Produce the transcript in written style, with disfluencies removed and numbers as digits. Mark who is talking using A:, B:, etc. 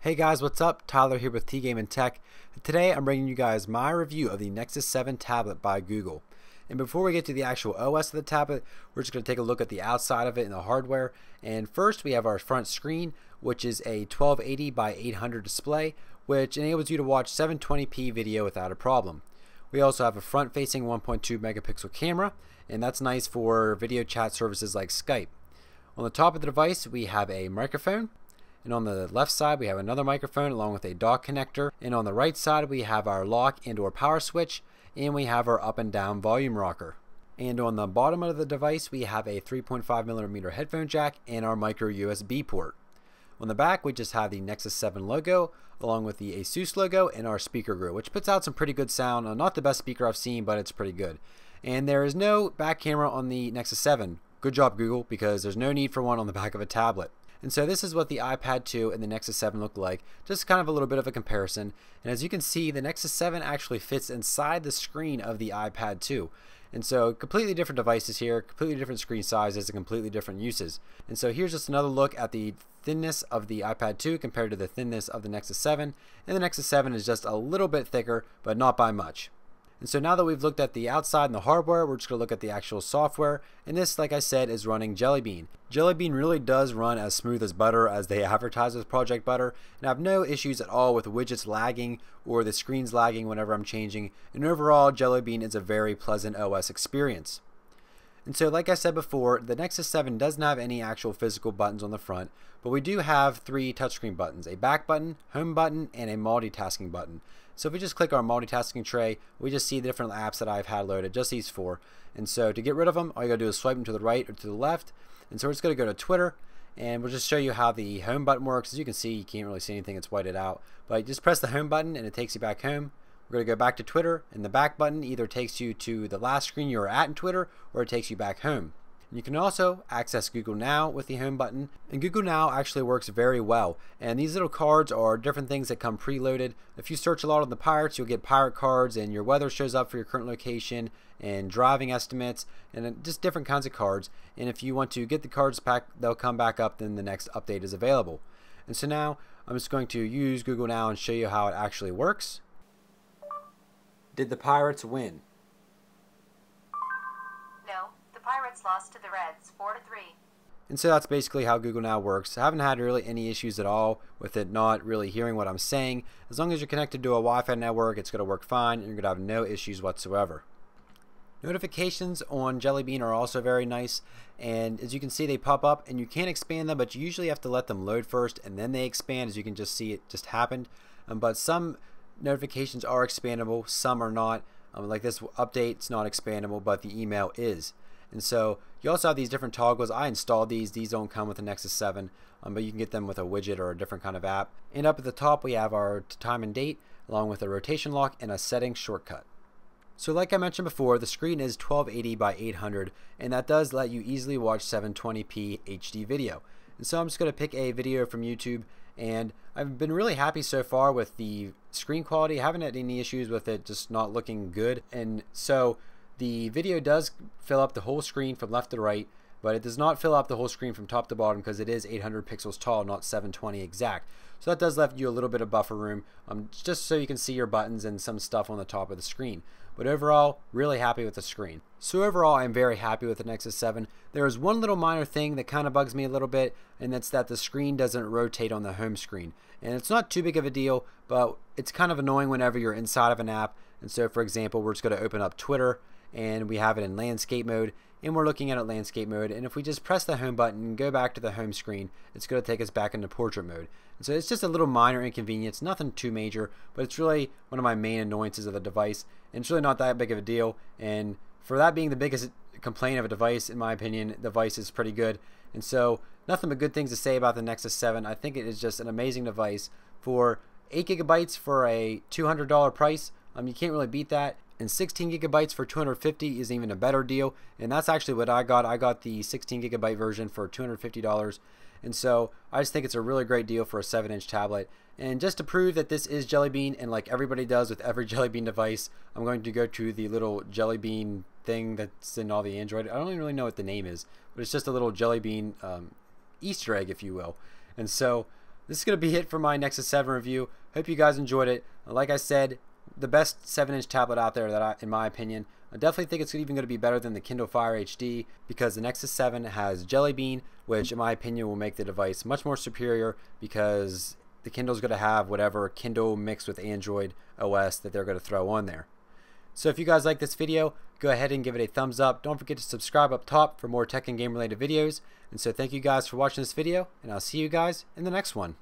A: Hey guys, what's up? Tyler here with T-Game and Tech. Today I'm bringing you guys my review of the Nexus 7 tablet by Google. And before we get to the actual OS of the tablet, we're just going to take a look at the outside of it and the hardware. And first we have our front screen, which is a 1280 by 800 display, which enables you to watch 720p video without a problem. We also have a front-facing 1.2 megapixel camera, and that's nice for video chat services like Skype. On the top of the device we have a microphone. And on the left side we have another microphone along with a dock connector, and on the right side we have our lock and or power switch, and we have our up and down volume rocker. And on the bottom of the device we have a 3.5mm headphone jack and our micro USB port. On the back we just have the Nexus 7 logo along with the Asus logo and our speaker grill, which puts out some pretty good sound. Not the best speaker I've seen, but it's pretty good. And there is no back camera on the Nexus 7. Good job Google, because there's no need for one on the back of a tablet. And so this is what the iPad 2 and the Nexus 7 look like, just kind of a little bit of a comparison. And as you can see, the Nexus 7 actually fits inside the screen of the iPad 2. And so completely different devices here, completely different screen sizes, and completely different uses. And so here's just another look at the thinness of the iPad 2 compared to the thinness of the Nexus 7. And the Nexus 7 is just a little bit thicker, but not by much. And so now that we've looked at the outside and the hardware, we're just going to look at the actual software. And this, like I said, is running Jelly Bean. Jelly Bean really does run as smooth as butter as they advertise with Project Butter. And I have no issues at all with widgets lagging or the screens lagging whenever I'm changing. And overall, Jelly Bean is a very pleasant OS experience. And so like I said before, the Nexus 7 doesn't have any actual physical buttons on the front, but we do have three touchscreen buttons: a back button, home button, and a multitasking button. So if we just click our multitasking tray, we just see the different apps that I've had loaded, just these four. And so to get rid of them, all you gotta do is swipe them to the right or to the left. And so we're just gonna go to Twitter, and we'll just show you how the home button works. As you can see, you can't really see anything, it's whited out. But you just press the home button and it takes you back home. We're going to go back to Twitter, and the back button either takes you to the last screen you were at in Twitter, or it takes you back home. And you can also access Google Now with the home button, and Google Now actually works very well. And these little cards are different things that come preloaded. If you search a lot on the Pirates, you'll get pirate cards, and your weather shows up for your current location, and driving estimates, and just different kinds of cards. And if you want to get the cards back, they'll come back up then the next update is available. And so now I'm just going to use Google Now and show you how it actually works. Did the Pirates win?
B: No, the Pirates lost to the Reds 4-3.
A: And so that's basically how Google Now works. I haven't had really any issues at all with it not really hearing what I'm saying. As long as you're connected to a Wi-Fi network, it's going to work fine, and you're going to have no issues whatsoever. Notifications on Jelly Bean are also very nice, and as you can see, they pop up, and you can expand them, but you usually have to let them load first, and then they expand. As you can just see, it just happened. But some notifications are expandable, some are not. Like this update, it's not expandable, but the email is. And so you also have these different toggles. I installed these don't come with the Nexus 7, but you can get them with a widget or a different kind of app. And up at the top we have our time and date along with a rotation lock and a settings shortcut. So like I mentioned before, the screen is 1280 by 800, and that does let you easily watch 720p HD video. And so I'm just going to pick a video from YouTube, and I've been really happy so far with the screen quality. I haven't had any issues with it just not looking good. And so the video does fill up the whole screen from left to right, but it does not fill up the whole screen from top to bottom because it is 800 pixels tall, not 720 exact. So that does left you a little bit of buffer room, just so you can see your buttons and some stuff on the top of the screen. But overall, really happy with the screen. So overall, I'm very happy with the Nexus 7. There is one little minor thing that kind of bugs me a little bit, and that's that the screen doesn't rotate on the home screen. And it's not too big of a deal, but it's kind of annoying whenever you're inside of an app. And so for example, we're just going to open up Twitter, and we have it in landscape mode, and we're looking at it landscape mode, and if we just press the home button and go back to the home screen, it's going to take us back into portrait mode. And so it's just a little minor inconvenience, nothing too major, but it's really one of my main annoyances of the device, and it's really not that big of a deal. And for that being the biggest complaint of a device, in my opinion, the device is pretty good. And so nothing but good things to say about the Nexus 7. I think it is just an amazing device for 8 gigabytes for a $200 price. You can't really beat that. And 16 gigabytes for $250 is even a better deal, and that's actually what I got. I got the 16 gigabyte version for $250, and so I just think it's a really great deal for a 7-inch tablet. And just to prove that this is Jelly Bean, and like everybody does with every Jelly Bean device, I'm going to go to the little Jelly Bean thing that's in all the Android. I don't even really know what the name is, but it's just a little Jelly Bean Easter egg, if you will. And so this is going to be it for my Nexus 7 review. Hope you guys enjoyed it. Like I said, the best 7-inch tablet out there in my opinion. I definitely think it's even going to be better than the Kindle Fire HD because the Nexus 7 has Jelly Bean, which in my opinion will make the device much more superior because the Kindle's going to have whatever Kindle mixed with Android OS that they're going to throw on there. So if you guys like this video, go ahead and give it a thumbs up. Don't forget to subscribe up top for more tech and game related videos. And so thank you guys for watching this video, and I'll see you guys in the next one.